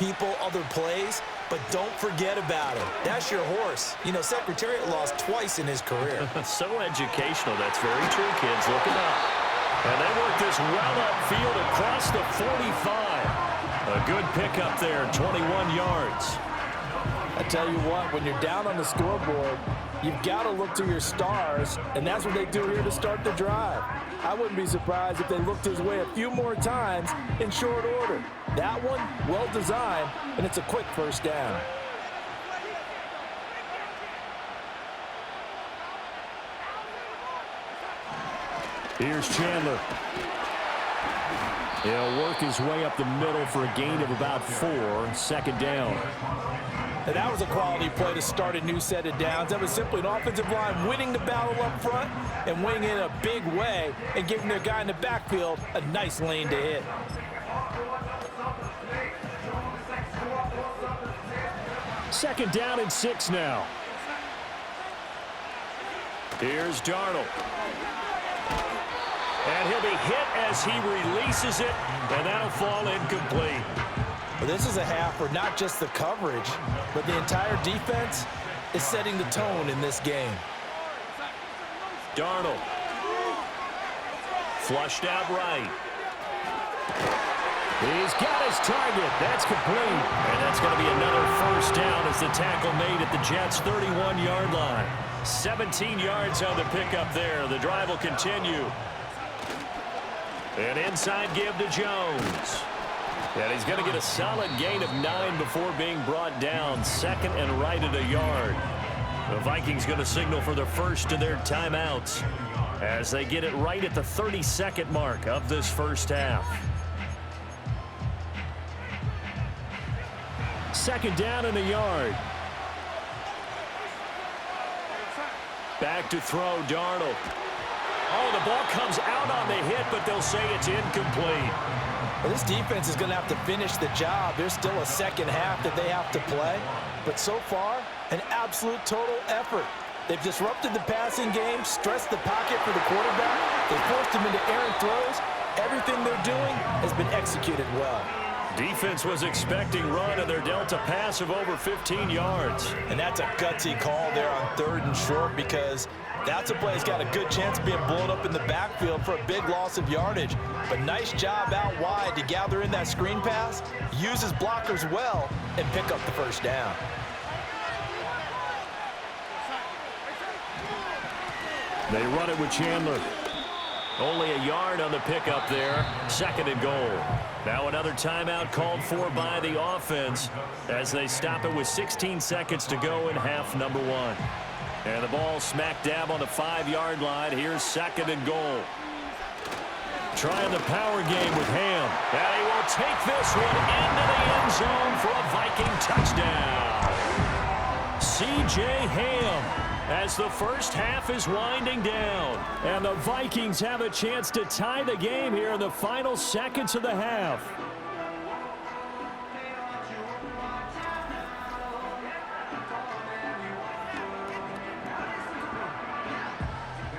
people, other plays, but don't forget about it. That's your horse. You know, Secretariat lost twice in his career. So educational. That's very true, kids. Look it up. And they work this well upfield across the 45. A good pickup there, 21 yards. I tell you what, when you're down on the scoreboard, you've got to look to your stars, and that's what they do here to start the drive. I wouldn't be surprised if they looked his way a few more times in short order. That one, well designed, and it's a quick first down. Here's Chandler. He'll work his way up the middle for a gain of about 4, second down. And that was a quality play to start a new set of downs. That was simply an offensive line winning the battle up front and winning in a big way and giving their guy in the backfield a nice lane to hit. Second down and 6 now. Here's Darnold. And he'll be hit as he releases it, and that'll fall incomplete. Well, this is a half where not just the coverage, but the entire defense is setting the tone in this game. Darnold. Flushed out right. He's got his target. That's complete. And that's going to be another first down as the tackle made at the Jets' 31-yard line. 17 yards on the pickup there. The drive will continue. An inside give to Jones. And he's going to get a solid gain of 9 before being brought down. Second and right at a yard. The Vikings going to signal for the first of their timeouts as they get it right at the 32nd mark of this first half. Second down and a yard. Back to throw, Darnold. Oh, the ball comes out on the hit, but they'll say it's incomplete. Well, this defense is going to have to finish the job. There's still a second half that they have to play. But so far, an absolute total effort. They've disrupted the passing game, stressed the pocket for the quarterback. They forced him into errant throws. Everything they're doing has been executed well. Defense was expecting run, and they're dealt a pass of over 15 yards. And that's a gutsy call there on 3rd and short because that's a play that's got a good chance of being blown up in the backfield for a big loss of yardage. But nice job out wide to gather in that screen pass, use his blockers well, and pick up the first down. They run it with Chandler. Only a yard on the pickup there. Second and goal. Now another timeout called for by the offense as they stop it with 16 seconds to go in half number 1. And the ball smack dab on the 5-yard line. Here's second and goal. Trying the power game with Ham. And he will take this one into the end zone for a Viking touchdown. C.J. Ham. As the first half is winding down. And the Vikings have a chance to tie the game here in the final seconds of the half.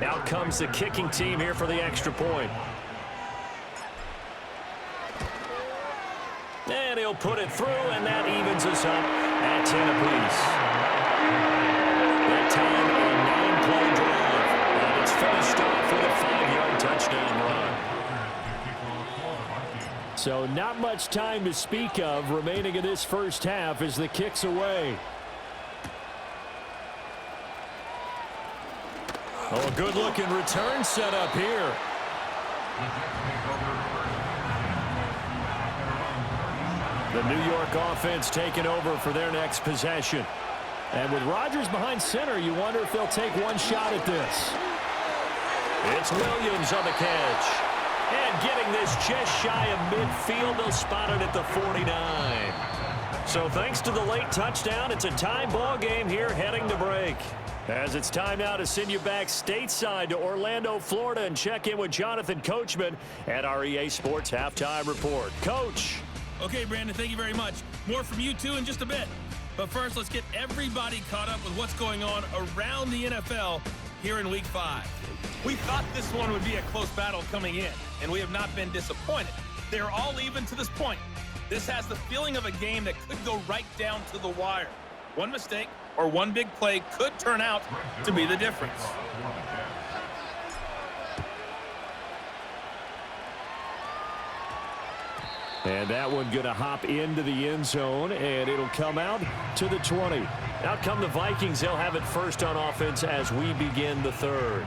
Out comes the kicking team here for the extra point. And he'll put it through, and that evens us up at 10 apiece. That time, a 9-play drive. And it's finished off with a 5-yard touchdown run. So not much time to speak of remaining in this first half as the kick's away. Oh, a good-looking return set up here. The New York offense taking over for their next possession. And with Rodgers behind center, you wonder if they'll take one shot at this. It's Williams on the catch. And getting this just shy of midfield, they'll spot it at the 49. So thanks to the late touchdown, it's a tie ball game here heading to break. As it's time now to send you back stateside to Orlando, Florida, and check in with Jonathan Coachman at our EA Sports Halftime Report. Coach. Okay, Brandon, thank you very much. More from you, too, in just a bit. But first, let's get everybody caught up with what's going on around the NFL here in Week 5. We thought this one would be a close battle coming in, and we have not been disappointed. They are all even to this point. This has the feeling of a game that could go right down to the wire. One mistake or one big play could turn out to be the difference. And that one going to hop into the end zone, and it'll come out to the 20. Out come the Vikings. They'll have it first on offense as we begin the third.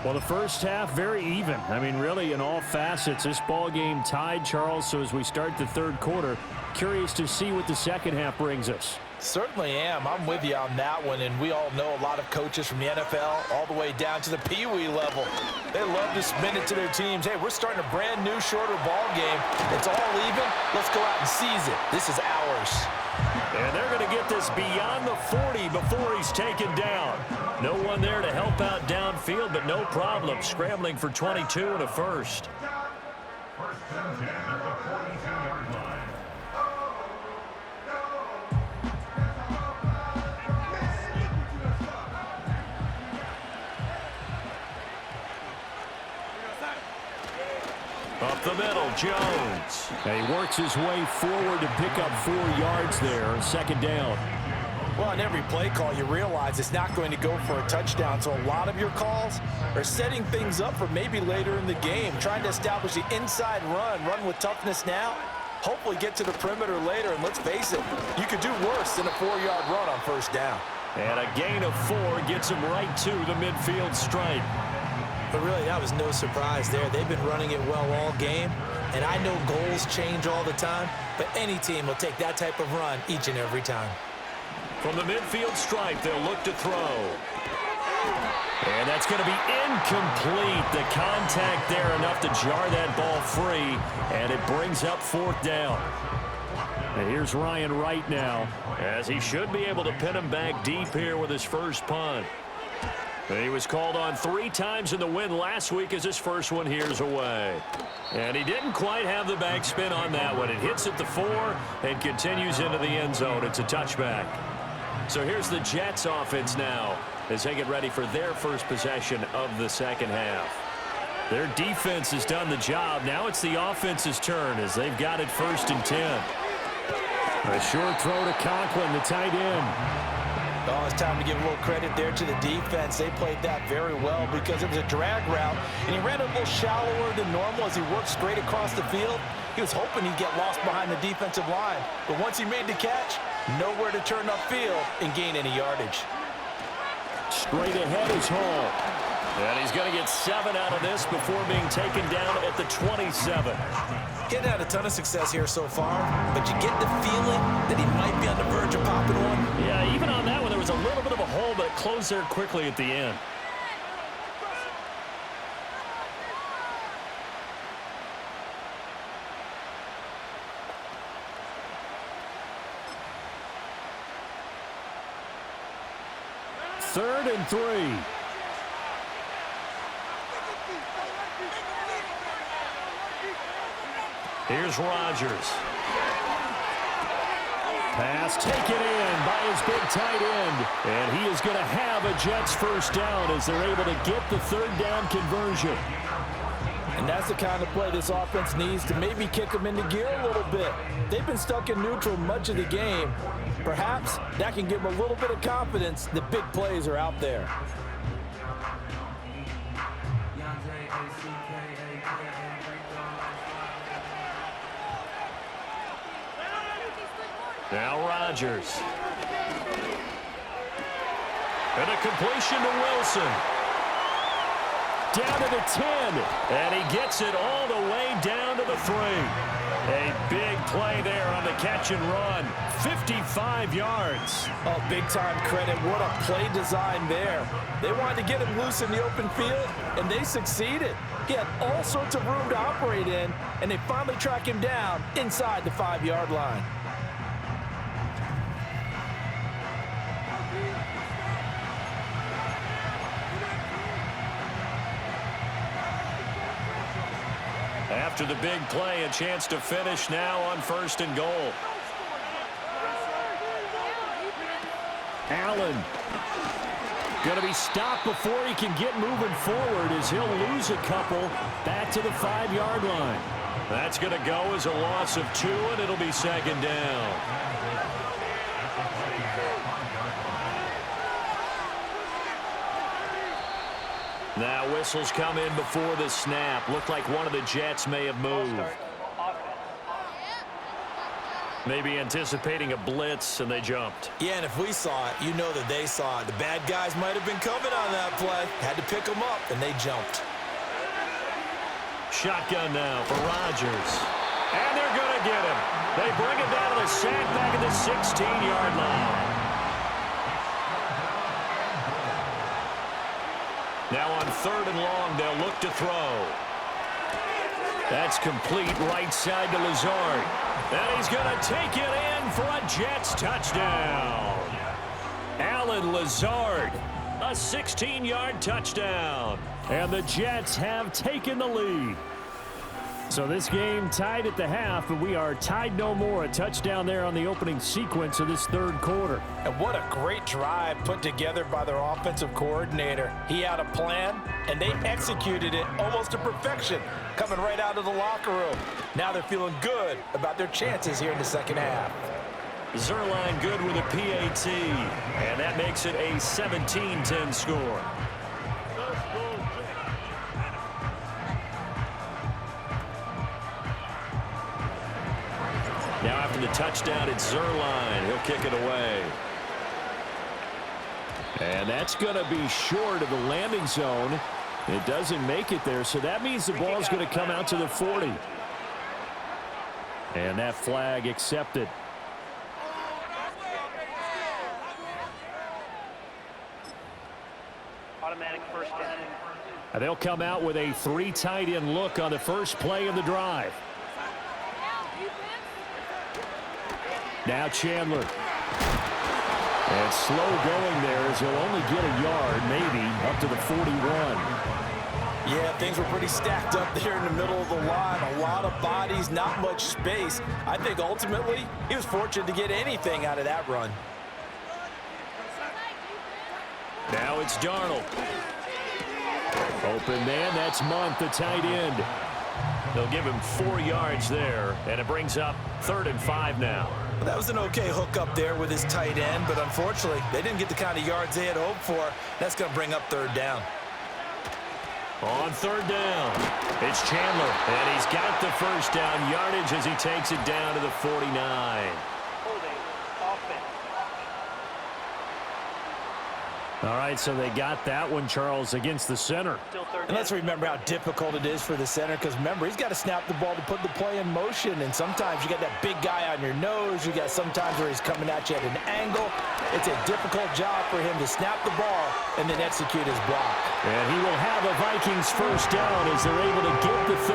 Well, the first half, very even. I mean, really, in all facets, this ball game tied, Charles. So as we start the third quarter, curious to see what the second half brings us. Certainly am. I'm with you on that one, and we all know a lot of coaches from the NFL all the way down to the Pee-wee level. They love to spin it to their teams. Hey, we're starting a brand new, shorter ball game. It's all even. Let's go out and seize it. This is ours. And they're going to get this beyond the 40 before he's taken down. No one there to help out downfield, but no problem. Scrambling for 22 and a first. Up the middle, Jones. And he works his way forward to pick up 4 yards there. Second down. Well, on every play call, you realize it's not going to go for a touchdown. So a lot of your calls are setting things up for maybe later in the game, trying to establish the inside run with toughness now, hopefully get to the perimeter later. And let's face it, you could do worse than a 4-yard run on first down. And a gain of 4 gets him right to the midfield stripe. But really, that was no surprise there. They've been running it well all game. And I know goals change all the time, but any team will take that type of run each and every time. From the midfield stripe, they'll look to throw. And that's going to be incomplete. The contact there enough to jar that ball free, and it brings up 4th down. And here's Ryan Wright now, as he should be able to pin him back deep here with his first punt. And he was called on 3 times in the win last week as his first one here's away. And he didn't quite have the backspin on that one. It hits at the 4 and continues into the end zone. It's a touchback. So here's the Jets offense now as they get ready for their first possession of the second half. Their defense has done the job. Now it's the offense's turn as they've got it 1st and 10. A short throw to Conklin, the tight end. Oh, it's time to give a little credit there to the defense. They played that very well because it was a drag route, and he ran a little shallower than normal as he worked straight across the field. He was hoping he'd get lost behind the defensive line, but once he made the catch, nowhere to turn upfield and gain any yardage. Straight ahead is Hall. And he's going to get 7 out of this before being taken down at the 27. Getting had a ton of success here so far, but you get the feeling that he might be on the verge of popping one. Yeah, even on that one, there was a little bit of a hole, but it closed there quickly at the end. Third and 3. Here's Rodgers. Pass taken in by his big tight end. And he is going to have a Jets first down as they're able to get the 3rd down conversion. And that's the kind of play this offense needs to maybe kick them into gear a little bit. They've been stuck in neutral much of the game. Perhaps that can give them a little bit of confidence that big plays are out there. Now Rodgers. And a completion to Wilson. Down to the 10. And he gets it all the way down to the 3. A big play there on the catch and run. 55 yards. Oh, big-time credit. What a play design there. They wanted to get him loose in the open field, and they succeeded. He had all sorts of room to operate in, and they finally track him down inside the 5-yard line. After the big play, a chance to finish now on 1st and goal. Allen going to be stopped before he can get moving forward as he'll lose a couple back to the 5-yard line. That's going to go as a loss of 2, and it'll be second down. Now whistles come in before the snap. Looked like one of the Jets may have moved. Maybe anticipating a blitz, and they jumped. Yeah, and if we saw it, you know that they saw it. The bad guys might have been coming on that play. Had to pick them up, and they jumped. Shotgun now for Rodgers. And they're going to get him. They bring him down to the sack back at the 16-yard line. Now on 3rd and long, they'll look to throw. That's complete right side to Lazard. And he's going to take it in for a Jets touchdown. Alan Lazard, a 16-yard touchdown. And the Jets have taken the lead. So this game tied at the half, but we are tied no more. A touchdown there on the opening sequence of this 3rd quarter. And what a great drive put together by their offensive coordinator. He had a plan, and they executed it almost to perfection, coming right out of the locker room. Now they're feeling good about their chances here in the second half. Zerline good with a PAT, and that makes it a 17-10 score. Now after the touchdown, it's Zerline. He'll kick it away. And that's going to be short of the landing zone. It doesn't make it there, so that means the ball's going to come out to the 40. And that flag accepted. Automatic first down. And they'll come out with a 3 tight end look on the first play of the drive. Now Chandler. And slow going there as he'll only get a yard, maybe, up to the 41. Yeah, things were pretty stacked up there in the middle of the line. A lot of bodies, not much space. I think ultimately he was fortunate to get anything out of that run. Now it's Darnold. Open man, that's Month, the tight end. They'll give him 4 yards there, and it brings up 3rd and 5 now. That was an okay hook up there with his tight end, but unfortunately, they didn't get the kind of yards they had hoped for. That's going to bring up 3rd down. On 3rd down, it's Chandler, and he's got the first down yardage as he takes it down to the 49. Holding offense. All right, so they got that one, Charles, against the center. Still 3rd And down. let's remember how difficult it is for the center, because remember, he's got to snap the ball to put the play in motion, and sometimes you got that big guy on your nose. You got sometimes where he's coming at you at an angle. It's a difficult job for him to snap the ball and then execute his block. And he will have a Vikings first down as they're able to get the 30.